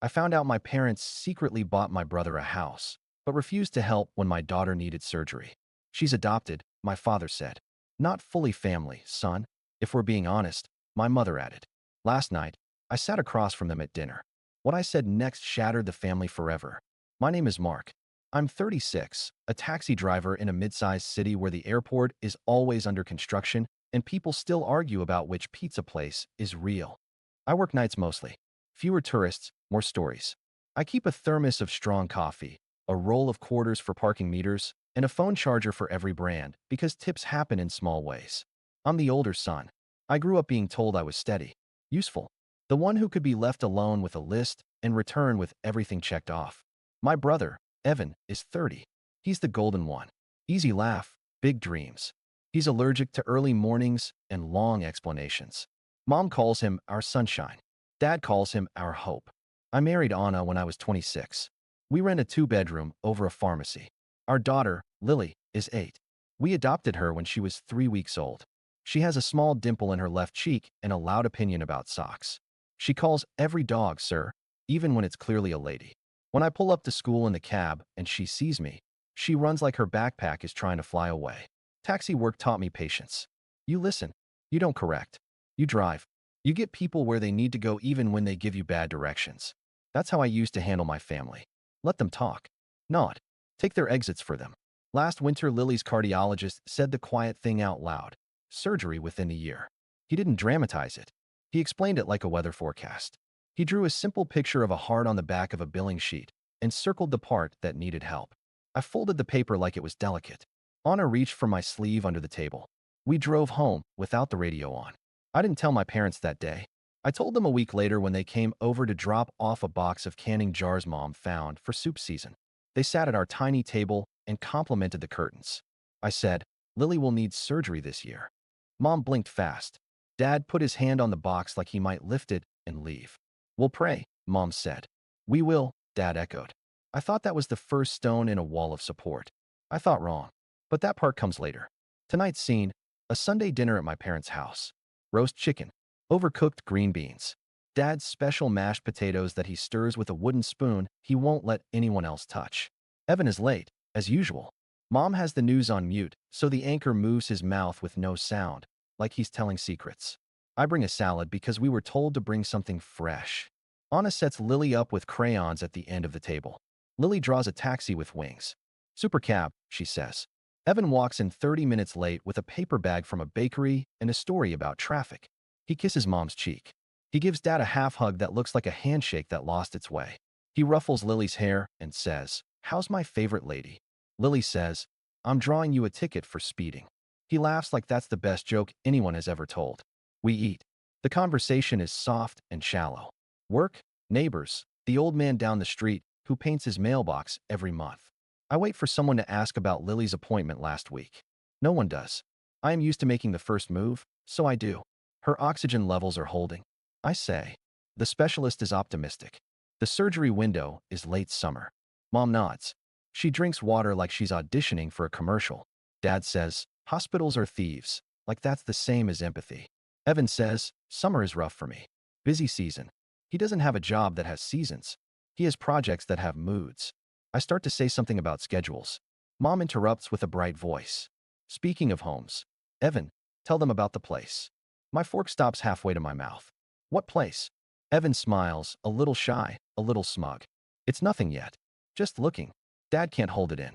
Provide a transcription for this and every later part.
I found out my parents secretly bought my brother a house, but refused to help when my daughter needed surgery. She's adopted, my father said. Not fully family, son. If we're being honest, my mother added. Last night, I sat across from them at dinner. What I said next shattered the family forever. My name is Mark. I'm 36, a taxi driver in a mid-sized city where the airport is always under construction and people still argue about which pizza place is real. I work nights mostly. Fewer tourists, more stories. I keep a thermos of strong coffee, a roll of quarters for parking meters, and a phone charger for every brand because tips happen in small ways. I'm the older son. I grew up being told I was steady, useful, the one who could be left alone with a list and return with everything checked off. My brother, Evan, is 30. He's the golden one. Easy laugh, big dreams. He's allergic to early mornings and long explanations. Mom calls him our sunshine. Dad calls him our hope. I married Anna when I was 26. We rent a two-bedroom over a pharmacy. Our daughter, Lily, is 8. We adopted her when she was 3 weeks old. She has a small dimple in her left cheek and a loud opinion about socks. She calls every dog sir, even when it's clearly a lady. When I pull up to school in the cab and she sees me, she runs like her backpack is trying to fly away. Taxi work taught me patience. You listen. You don't correct. You drive. You get people where they need to go even when they give you bad directions. That's how I used to handle my family. Let them talk. Not. Take their exits for them. Last winter, Lily's cardiologist said the quiet thing out loud. Surgery within a year. He didn't dramatize it. He explained it like a weather forecast. He drew a simple picture of a heart on the back of a billing sheet and circled the part that needed help. I folded the paper like it was delicate. Anna reached for my sleeve under the table. We drove home without the radio on. I didn't tell my parents that day. I told them a week later when they came over to drop off a box of canning jars Mom found for soup season. They sat at our tiny table and complimented the curtains. I said, Lily will need surgery this year. Mom blinked fast. Dad put his hand on the box like he might lift it and leave. We'll pray, Mom said. We will, Dad echoed. I thought that was the first stone in a wall of support. I thought wrong. But that part comes later. Tonight's scene, a Sunday dinner at my parents' house. Roast chicken, overcooked green beans, Dad's special mashed potatoes that he stirs with a wooden spoon he won't let anyone else touch. Evan is late, as usual. Mom has the news on mute, so the anchor moves his mouth with no sound, like he's telling secrets. I bring a salad because we were told to bring something fresh. Anna sets Lily up with crayons at the end of the table. Lily draws a taxi with wings. Super cab, she says. Evan walks in 30 minutes late with a paper bag from a bakery and a story about traffic. He kisses Mom's cheek. He gives Dad a half hug that looks like a handshake that lost its way. He ruffles Lily's hair and says, How's my favorite lady? Lily says, I'm drawing you a ticket for speeding. He laughs like that's the best joke anyone has ever told. We eat. The conversation is soft and shallow. Work, neighbors, the old man down the street who paints his mailbox every month. I wait for someone to ask about Lily's appointment last week. No one does. I am used to making the first move, so I do. Her oxygen levels are holding. I say. The specialist is optimistic. The surgery window is late summer. Mom nods. She drinks water like she's auditioning for a commercial. Dad says, hospitals are thieves, like that's the same as empathy. Evan says, summer is rough for me. Busy season. He doesn't have a job that has seasons. He has projects that have moods. I start to say something about schedules. Mom interrupts with a bright voice. Speaking of homes, Evan, tell them about the place. My fork stops halfway to my mouth. What place? Evan smiles, a little shy, a little smug. It's nothing yet. Just looking. Dad can't hold it in.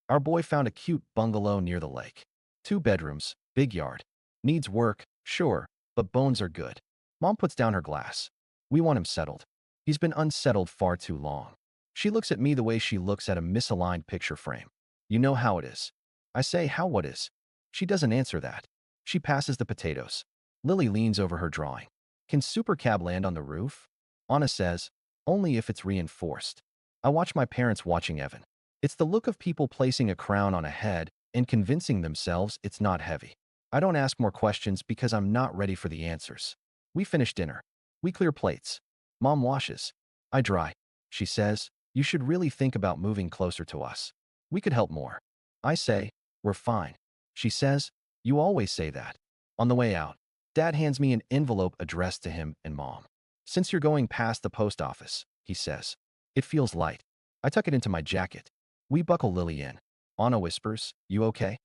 Our boy found a cute bungalow near the lake. 2 bedrooms, big yard. Needs work, sure, but bones are good. Mom puts down her glass. We want him settled. He's been unsettled far too long. She looks at me the way she looks at a misaligned picture frame. You know how it is. I say, how what is? She doesn't answer that. She passes the potatoes. Lily leans over her drawing. Can Super Cab land on the roof? Anna says, only if it's reinforced. I watch my parents watching Evan. It's the look of people placing a crown on a head and convincing themselves it's not heavy. I don't ask more questions because I'm not ready for the answers. We finish dinner. We clear plates. Mom washes. I dry. She says, you should really think about moving closer to us. We could help more. I say, we're fine. She says, you always say that. On the way out, Dad hands me an envelope addressed to him and Mom. Since you're going past the post office, he says. It feels light. I tuck it into my jacket. We buckle Lily in. Anna whispers, "You okay?"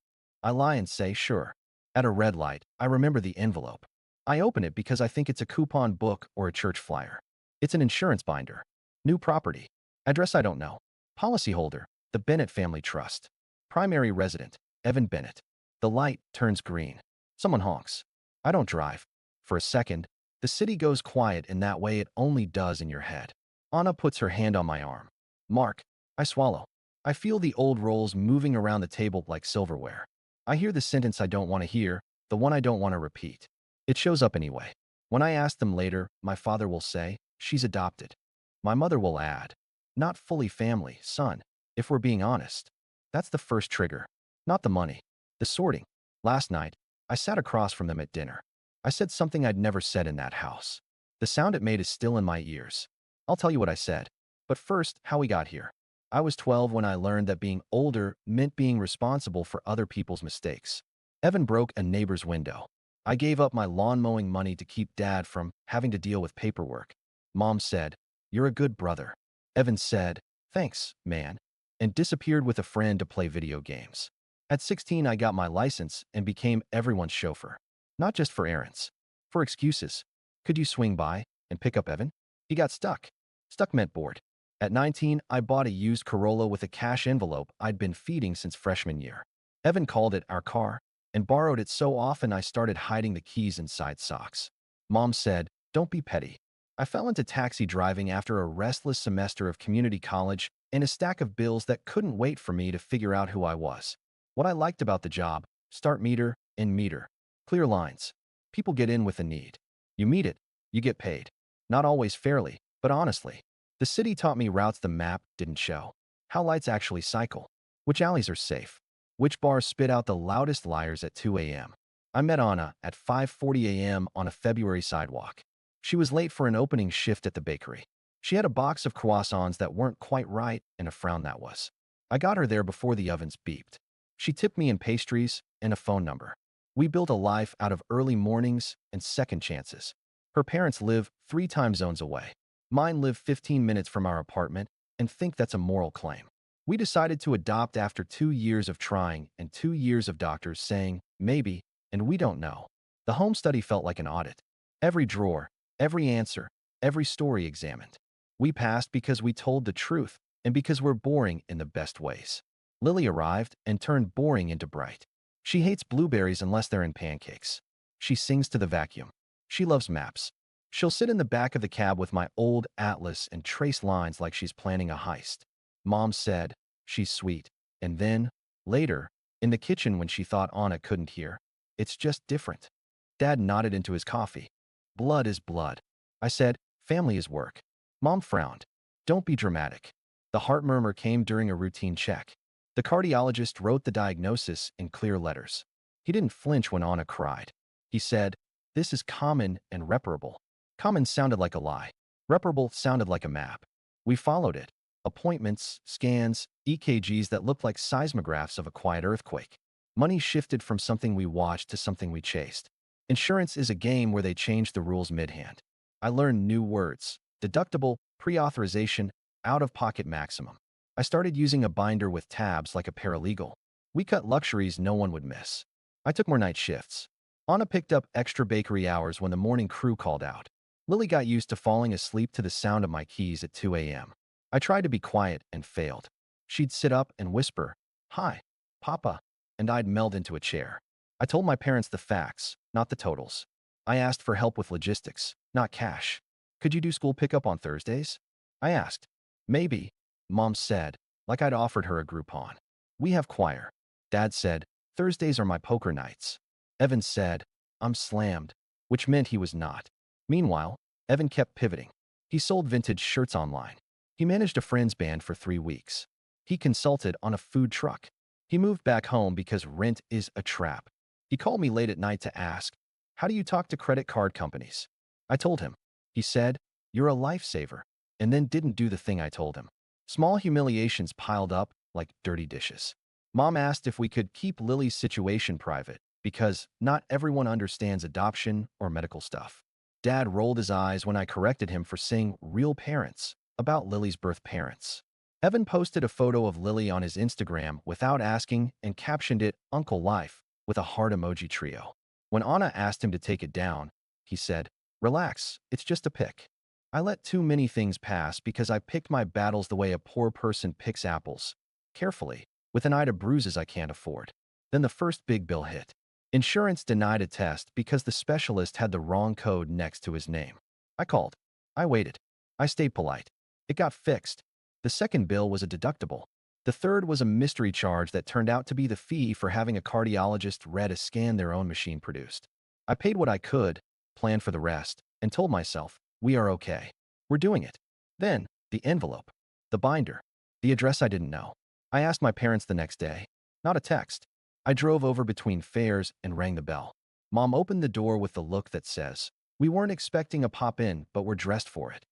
I lie and say, "Sure." At a red light, I remember the envelope. I open it because I think it's a coupon book or a church flyer. It's an insurance binder. New property. Address I don't know. Policyholder, the Bennett Family Trust. Primary resident, Evan Bennett. The light turns green. Someone honks. I don't drive. For a second, the city goes quiet in that way it only does in your head. Anna puts her hand on my arm. "Mark." I swallow. I feel the old rolls moving around the table like silverware. I hear the sentence I don't want to hear, the one I don't want to repeat. It shows up anyway. When I ask them later, my father will say, "She's adopted." My mother will add, "Not fully family, son, if we're being honest." That's the first trigger. Not the money. The sorting. Last night, I sat across from them at dinner. I said something I'd never said in that house. The sound it made is still in my ears. I'll tell you what I said. But first, how we got here. I was 12 when I learned that being older meant being responsible for other people's mistakes. Evan broke a neighbor's window. I gave up my lawn mowing money to keep Dad from having to deal with paperwork. Mom said, "You're a good brother." Evan said, "Thanks, man," and disappeared with a friend to play video games. At 16, I got my license and became everyone's chauffeur. Not just for errands. For excuses. "Could you swing by and pick up Evan?" He got stuck. Stuck meant bored. At 19, I bought a used Corolla with a cash envelope I'd been feeding since freshman year. Evan called it our car and borrowed it so often I started hiding the keys inside socks. Mom said, "Don't be petty." I fell into taxi driving after a restless semester of community college and a stack of bills that couldn't wait for me to figure out who I was. What I liked about the job: start meter, end meter. Clear lines. People get in with a need. You meet it, you get paid. Not always fairly, but honestly. The city taught me routes the map didn't show. How lights actually cycle. Which alleys are safe. Which bars spit out the loudest liars at 2 a.m. I met Anna at 5:40 a.m. on a February sidewalk. She was late for an opening shift at the bakery. She had a box of croissants that weren't quite right and a frown that was. I got her there before the ovens beeped. She tipped me in pastries and a phone number. We built a life out of early mornings and second chances. Her parents live 3 time zones away. Mine live 15 minutes from our apartment and think that's a moral claim. We decided to adopt after 2 years of trying and 2 years of doctors saying, maybe, and we don't know. The home study felt like an audit. Every drawer, every answer, every story examined. We passed because we told the truth and because we're boring in the best ways. Lily arrived and turned boring into bright. She hates blueberries unless they're in pancakes. She sings to the vacuum. She loves maps. She'll sit in the back of the cab with my old atlas and trace lines like she's planning a heist. Mom said, "She's sweet." And then, later, in the kitchen when she thought Anna couldn't hear, "It's just different." Dad nodded into his coffee. "Blood is blood." I said, "Family is work." Mom frowned. "Don't be dramatic." The heart murmur came during a routine check. The cardiologist wrote the diagnosis in clear letters. He didn't flinch when Anna cried. He said, "This is common and reparable." Common sounded like a lie. Reparable sounded like a map. We followed it. Appointments, scans, EKGs that looked like seismographs of a quiet earthquake. Money shifted from something we watched to something we chased. Insurance is a game where they change the rules mid-hand. I learned new words: deductible, pre-authorization, out-of-pocket maximum. I started using a binder with tabs like a paralegal. We cut luxuries no one would miss. I took more night shifts. Anna picked up extra bakery hours when the morning crew called out. Lily got used to falling asleep to the sound of my keys at 2 a.m. I tried to be quiet and failed. She'd sit up and whisper, "Hi, Papa," and I'd meld into a chair. I told my parents the facts, not the totals. I asked for help with logistics, not cash. "Could you do school pickup on Thursdays?" I asked. "Maybe," Mom said, like I'd offered her a Groupon. "We have choir." Dad said, "Thursdays are my poker nights." Evan said, "I'm slammed," which meant he was not. Meanwhile, Evan kept pivoting. He sold vintage shirts online. He managed a friend's band for 3 weeks. He consulted on a food truck. He moved back home because rent is a trap. He called me late at night to ask, "How do you talk to credit card companies?" I told him. He said, "You're a lifesaver," and then didn't do the thing I told him. Small humiliations piled up like dirty dishes. Mom asked if we could keep Lily's situation private because not everyone understands adoption or medical stuff. Dad rolled his eyes when I corrected him for saying real parents. about Lily's birth parents. Evan posted a photo of Lily on his Instagram without asking and captioned it Uncle Life with a heart emoji trio. When Anna asked him to take it down, he said, "Relax, it's just a pic. I let too many things pass because I picked my battles the way a poor person picks apples. Carefully, with an eye to bruises I can't afford." Then the first big bill hit. Insurance denied a test because the specialist had the wrong code next to his name. I called. I waited. I stayed polite. It got fixed. The second bill was a deductible. The third was a mystery charge that turned out to be the fee for having a cardiologist read a scan their own machine produced. I paid what I could, planned for the rest, and told myself, we are okay. We're doing it. Then, the envelope. The binder. The address I didn't know. I asked my parents the next day. Not a text. I drove over between fairs and rang the bell. Mom opened the door with the look that says, "We weren't expecting a pop-in, but we're dressed for it."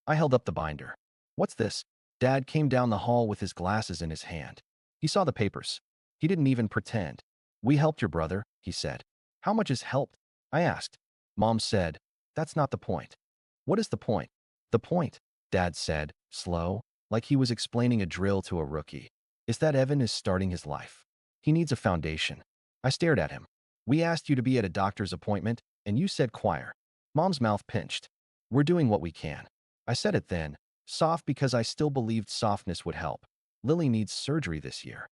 I held up the binder. "What's this?" Dad came down the hall with his glasses in his hand. He saw the papers. He didn't even pretend. "We helped your brother," he said. "How much is helped?" I asked. Mom said, "That's not the point." "What is the point?" "The point," Dad said, slow, like he was explaining a drill to a rookie, "is that Evan is starting his life. He needs a foundation." I stared at him. "We asked you to be at a doctor's appointment, and you said choir." Mom's mouth pinched. "We're doing what we can." I said it then, soft because I still believed softness would help. "Lily needs surgery this year."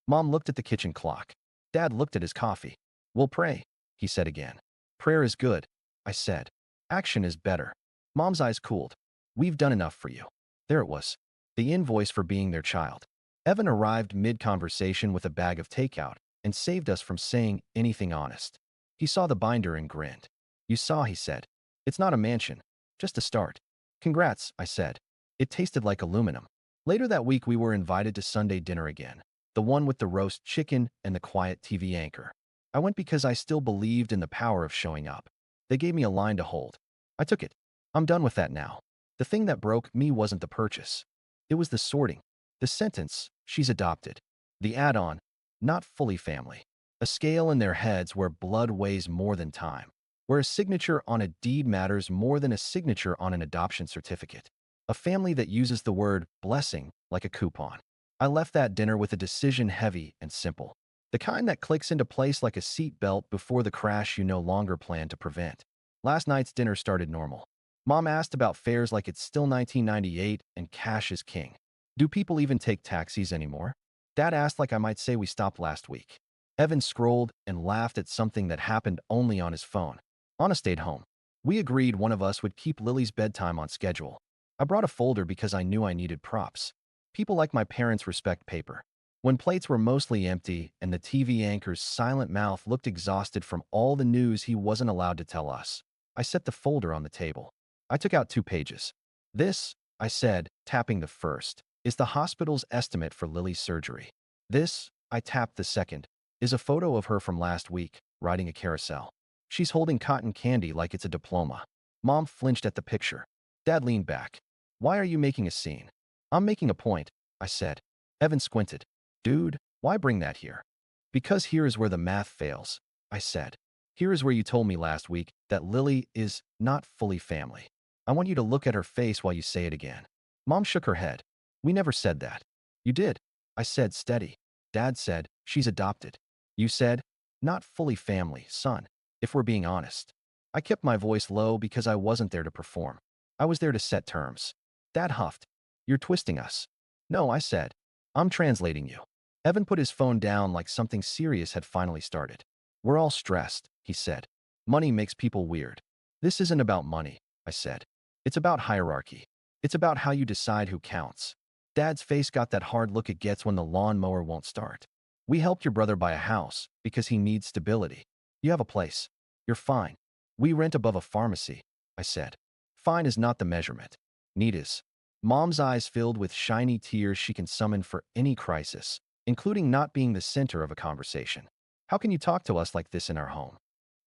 Mom looked at the kitchen clock. Dad looked at his coffee. "We'll pray," he said again. "Prayer is good," I said. "Action is better." Mom's eyes cooled. "We've done enough for you." There it was. The invoice for being their child. Evan arrived mid-conversation with a bag of takeout and saved us from saying anything honest. He saw the binder and grinned. "You saw," he said. "It's not a mansion. Just a start." "Congrats," I said. It tasted like aluminum. Later that week we were invited to Sunday dinner again. The one with the roast chicken and the quiet TV anchor. I went because I still believed in the power of showing up. They gave me a line to hold. I took it. I'm done with that now. The thing that broke me wasn't the purchase. It was the sorting. The sentence, "She's adopted." The add-on, "Not fully family." A scale in their heads where blood weighs more than time. Where a signature on a deed matters more than a signature on an adoption certificate. A family that uses the word blessing like a coupon. I left that dinner with a decision heavy and simple. The kind that clicks into place like a seat belt before the crash you no longer plan to prevent. Last night's dinner started normal. Mom asked about fares like it's still 1998 and cash is king. "Do people even take taxis anymore?" Dad asked like I might say we stopped last week. Evan scrolled and laughed at something that happened only on his phone. Anna stayed home. We agreed one of us would keep Lily's bedtime on schedule. I brought a folder because I knew I needed props. People like my parents respect paper. When plates were mostly empty and the TV anchor's silent mouth looked exhausted from all the news he wasn't allowed to tell us, I set the folder on the table. I took out 2 pages. "This," I said, tapping the first, "is the hospital's estimate for Lily's surgery. This," I tapped the second, "is a photo of her from last week, riding a carousel. She's holding cotton candy like it's a diploma." Mom flinched at the picture. Dad leaned back. "Why are you making a scene?" "I'm making a point," I said. Evan squinted. "Dude, why bring that here?" "Because here is where the math fails," I said. "Here is where you told me last week that Lily is not fully family. I want you to look at her face while you say it again." Mom shook her head. "We never said that." "You did," I said, steady. Dad said, "She's adopted." "You said, not fully family, son, if we're being honest." I kept my voice low because I wasn't there to perform. I was there to set terms. Dad huffed. "You're twisting us." "No," I said. "I'm translating you." Evan put his phone down like something serious had finally started. "We're all stressed," he said. "Money makes people weird." "This isn't about money," I said. "It's about hierarchy. It's about how you decide who counts." Dad's face got that hard look it gets when the lawnmower won't start. "We helped your brother buy a house because he needs stability. You have a place. You're fine. We rent above a pharmacy," I said. "Fine is not the measurement. Need is." Mom's eyes filled with shiny tears she can summon for any crisis, including not being the center of a conversation. "How can you talk to us like this in our home?"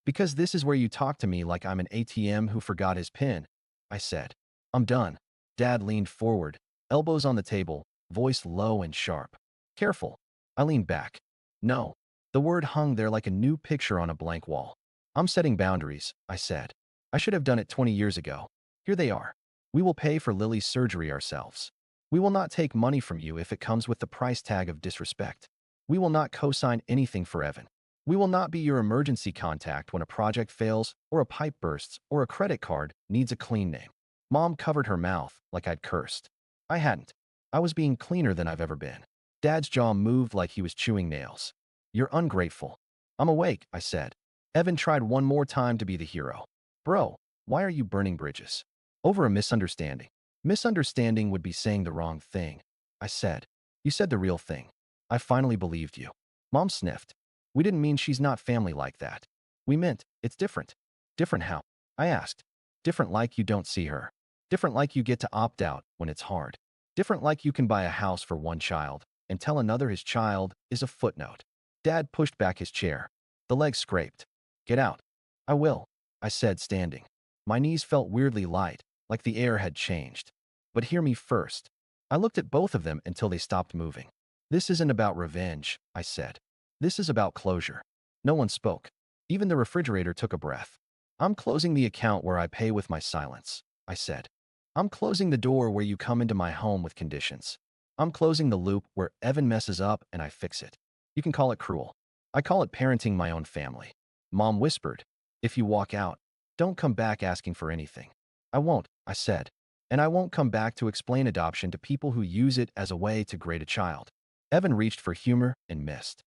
"Because this is where you talk to me like I'm an ATM who forgot his PIN," I said. "I'm done." Dad leaned forward, elbows on the table, voice low and sharp. "Careful." I leaned back. "No." The word hung there like a new picture on a blank wall. "I'm setting boundaries," I said. "I should have done it 20 years ago. Here they are. We will pay for Lily's surgery ourselves. We will not take money from you if it comes with the price tag of disrespect. We will not co-sign anything for Evan. We will not be your emergency contact when a project fails or a pipe bursts or a credit card needs a clean name. Mom covered her mouth like I'd cursed. I hadn't. I was being cleaner than I've ever been. Dad's jaw moved like he was chewing nails. You're ungrateful. I'm awake, I said. Evan tried one more time to be the hero. Bro, why are you burning bridges? Over a misunderstanding. Misunderstanding would be saying the wrong thing. I said. You said the real thing. I finally believed you. Mom sniffed. We didn't mean she's not family like that. We meant, it's different. Different how? I asked. Different like you don't see her. Different like you get to opt out when it's hard. Different like you can buy a house for one child and tell another his child is a footnote. Dad pushed back his chair. The legs scraped. Get out. I will, I said, standing. My knees felt weirdly light, like the air had changed. But hear me first. I looked at both of them until they stopped moving. This isn't about revenge, I said. This is about closure. No one spoke. Even the refrigerator took a breath. I'm closing the account where I pay with my silence, I said. I'm closing the door where you come into my home with conditions. I'm closing the loop where Evan messes up and I fix it. You can call it cruel. I call it parenting my own family. Mom whispered, if you walk out, don't come back asking for anything. I won't, I said. And I won't come back to explain adoption to people who use it as a way to grade a child. Evan reached for humor and missed.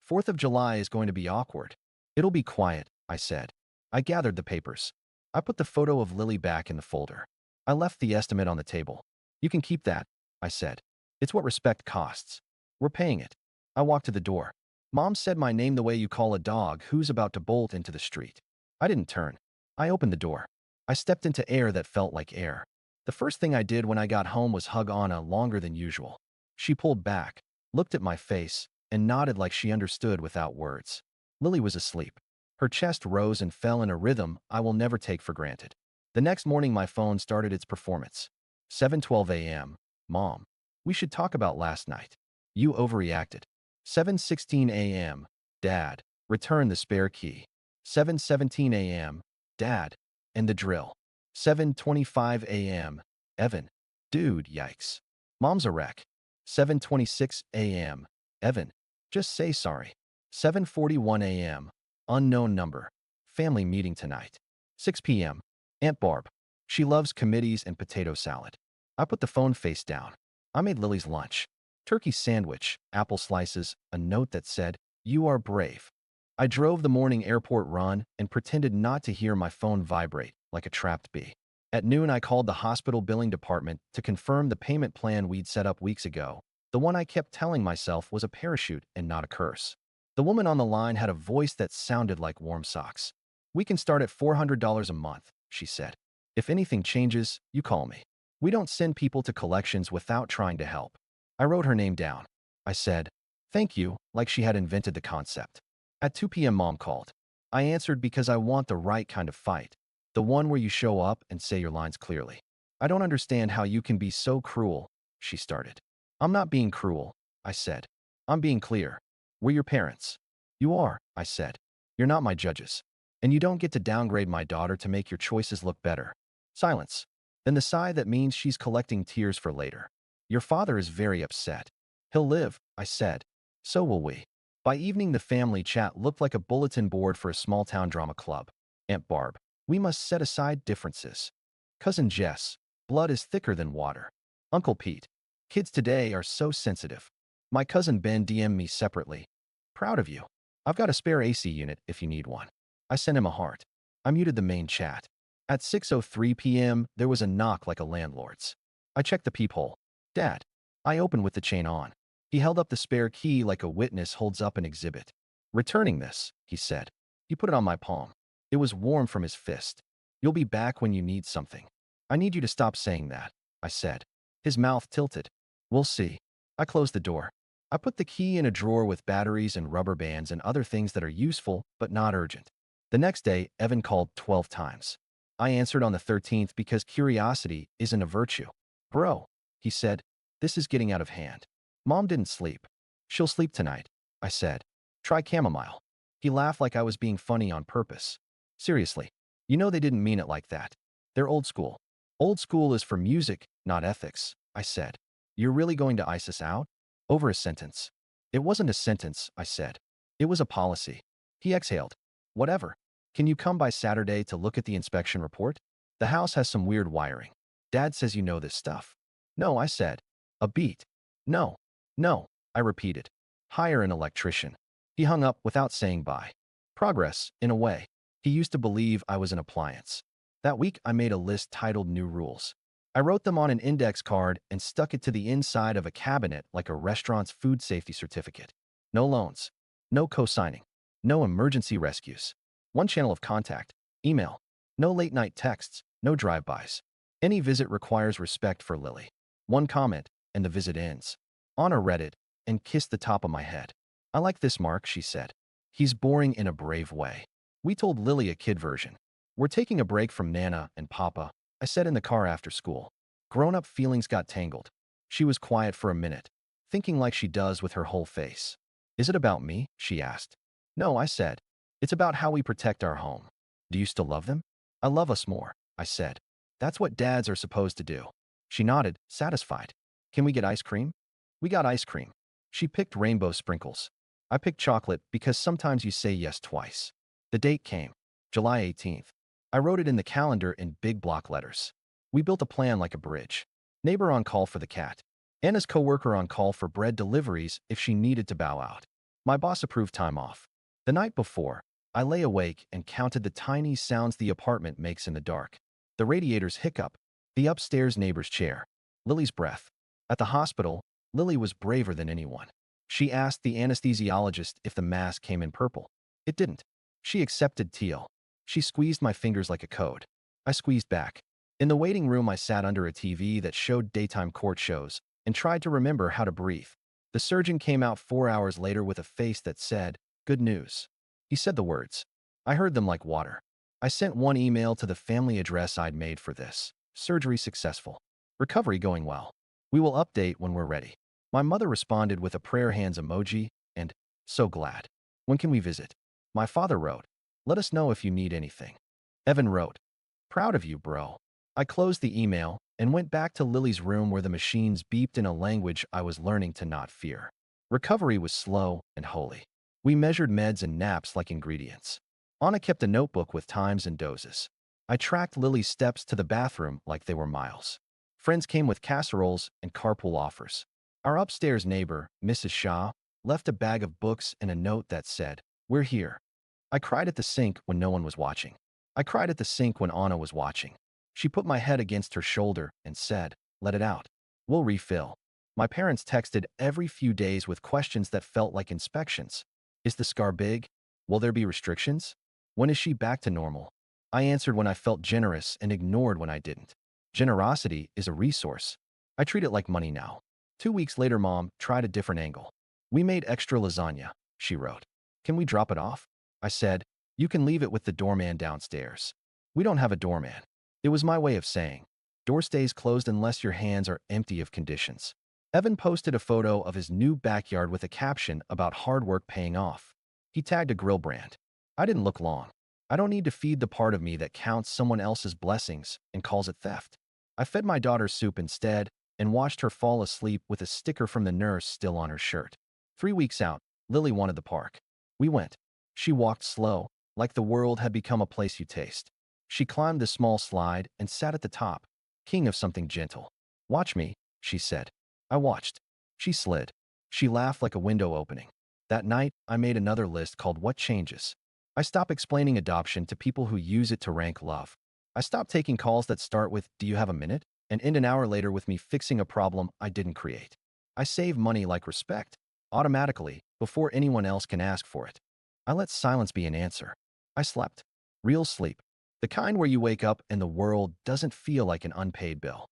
4th of July is going to be awkward. It'll be quiet, I said. I gathered the papers. I put the photo of Lily back in the folder. I left the estimate on the table. You can keep that, I said. It's what respect costs. We're paying it. I walked to the door. Mom said my name the way you call a dog who's about to bolt into the street. I didn't turn. I opened the door. I stepped into air that felt like air. The first thing I did when I got home was hug Anna longer than usual. She pulled back, looked at my face, and nodded like she understood without words. Lily was asleep. Her chest rose and fell in a rhythm I will never take for granted. The next morning my phone started its performance. 7:12 a.m. Mom, we should talk about last night. You overreacted. 7:16 a.m. Dad, return the spare key. 7:17 a.m. Dad, and the drill. 7:25 a.m. Evan. Dude, yikes. Mom's a wreck. 7:26 a.m. Evan. Just say sorry. 7:41 a.m. Unknown number. Family meeting tonight. 6 p.m. Aunt Barb. She loves committees and potato salad. I put the phone face down. I made Lily's lunch. Turkey sandwich, apple slices, a note that said, "You are brave." I drove the morning airport run and pretended not to hear my phone vibrate like a trapped bee. At noon, I called the hospital billing department to confirm the payment plan we'd set up weeks ago. The one I kept telling myself was a parachute and not a curse. The woman on the line had a voice that sounded like warm socks. We can start at $400 a month, she said. If anything changes, you call me. We don't send people to collections without trying to help. I wrote her name down. I said, thank you, like she had invented the concept. At 2 p.m. Mom called. I answered because I want the right kind of fight. The one where you show up and say your lines clearly. I don't understand how you can be so cruel, she started. I'm not being cruel, I said. I'm being clear. We're your parents. You are, I said. You're not my judges. And you don't get to downgrade my daughter to make your choices look better. Silence. Then the sigh that means she's collecting tears for later. Your father is very upset. He'll live, I said. So will we. By evening, the family chat looked like a bulletin board for a small-town drama club. Aunt Barb. We must set aside differences. Cousin Jess. Blood is thicker than water. Uncle Pete. Kids today are so sensitive. My cousin Ben DM'd me separately. Proud of you. I've got a spare AC unit if you need one. I sent him a heart. I muted the main chat. At 6:03 p.m., there was a knock like a landlord's. I checked the peephole. Dad. I opened with the chain on. He held up the spare key like a witness holds up an exhibit. Returning this, he said. He put it on my palm. It was warm from his fist. You'll be back when you need something. I need you to stop saying that, I said. His mouth tilted. We'll see. I closed the door. I put the key in a drawer with batteries and rubber bands and other things that are useful but not urgent. The next day, Evan called 12 times. I answered on the 13th because curiosity isn't a virtue. Bro, he said, this is getting out of hand. Mom didn't sleep. She'll sleep tonight, I said. Try chamomile. He laughed like I was being funny on purpose. Seriously, you know they didn't mean it like that. They're old school. Old school is for music, not ethics, I said. You're really going to ice us out? Over a sentence. It wasn't a sentence, I said. It was a policy. He exhaled. Whatever. Can you come by Saturday to look at the inspection report? The house has some weird wiring. Dad says you know this stuff. No, I said. A beat. No. No, I repeated. Hire an electrician. He hung up without saying bye. Progress, in a way. He used to believe I was an appliance. That week, I made a list titled New Rules. I wrote them on an index card and stuck it to the inside of a cabinet like a restaurant's food safety certificate. No loans. No co-signing. No emergency rescues. One channel of contact. Email. No late-night texts. No drive-bys. Any visit requires respect for Lily. One comment, and the visit ends. Anna read it and kissed the top of my head. I like this Mark, she said. He's boring in a brave way. We told Lily a kid version. We're taking a break from Nana and Papa, I said in the car after school. Grown-up feelings got tangled. She was quiet for a minute, thinking like she does with her whole face. Is it about me? She asked. No, I said. It's about how we protect our home. Do you still love them? I love us more, I said. That's what dads are supposed to do. She nodded, satisfied. Can we get ice cream? We got ice cream. She picked rainbow sprinkles. I picked chocolate because sometimes you say yes twice. The date came. July 18th. I wrote it in the calendar in big block letters. We built a plan like a bridge. Neighbor on call for the cat. Anna's coworker on call for bread deliveries if she needed to bow out. My boss approved time off. The night before, I lay awake and counted the tiny sounds the apartment makes in the dark. The radiator's hiccup, the upstairs neighbor's chair, Lily's breath. At the hospital, Lily was braver than anyone. She asked the anesthesiologist if the mask came in purple. It didn't. She accepted teal. She squeezed my fingers like a code. I squeezed back. In the waiting room, I sat under a TV that showed daytime court shows and tried to remember how to breathe. The surgeon came out 4 hours later with a face that said, "Good news." He said the words. I heard them like water. I sent one email to the family address I'd made for this. Surgery successful. Recovery going well. We will update when we're ready. My mother responded with a prayer hands emoji and, so glad. When can we visit? My father wrote, let us know if you need anything. Evan wrote, proud of you, bro. I closed the email and went back to Lily's room where the machines beeped in a language I was learning to not fear. Recovery was slow and holy. We measured meds and naps like ingredients. Anna kept a notebook with times and doses. I tracked Lily's steps to the bathroom like they were miles. Friends came with casseroles and carpool offers. Our upstairs neighbor, Mrs. Shaw, left a bag of books and a note that said, we're here. I cried at the sink when no one was watching. I cried at the sink when Anna was watching. She put my head against her shoulder and said, let it out. We'll refill. My parents texted every few days with questions that felt like inspections. Is the scar big? Will there be restrictions? When is she back to normal? I answered when I felt generous and ignored when I didn't. Generosity is a resource. I treat it like money now. 2 weeks later, Mom tried a different angle. We made extra lasagna, she wrote. Can we drop it off? I said, you can leave it with the doorman downstairs. We don't have a doorman. It was my way of saying, door stays closed unless your hands are empty of conditions. Evan posted a photo of his new backyard with a caption about hard work paying off. He tagged a grill brand. I didn't look long. I don't need to feed the part of me that counts someone else's blessings and calls it theft. I fed my daughter soup instead and watched her fall asleep with a sticker from the nurse still on her shirt. 3 weeks out, Lily wanted the park. We went. She walked slow, like the world had become a place you taste. She climbed the small slide and sat at the top, king of something gentle. Watch me, she said. I watched. She slid. She laughed like a window opening. That night, I made another list called What Changes. I stopped explaining adoption to people who use it to rank love. I stopped taking calls that start with, do you have a minute? And end an hour later with me fixing a problem I didn't create. I save money like respect, automatically, before anyone else can ask for it. I let silence be an answer. I slept. Real sleep. The kind where you wake up and the world doesn't feel like an unpaid bill.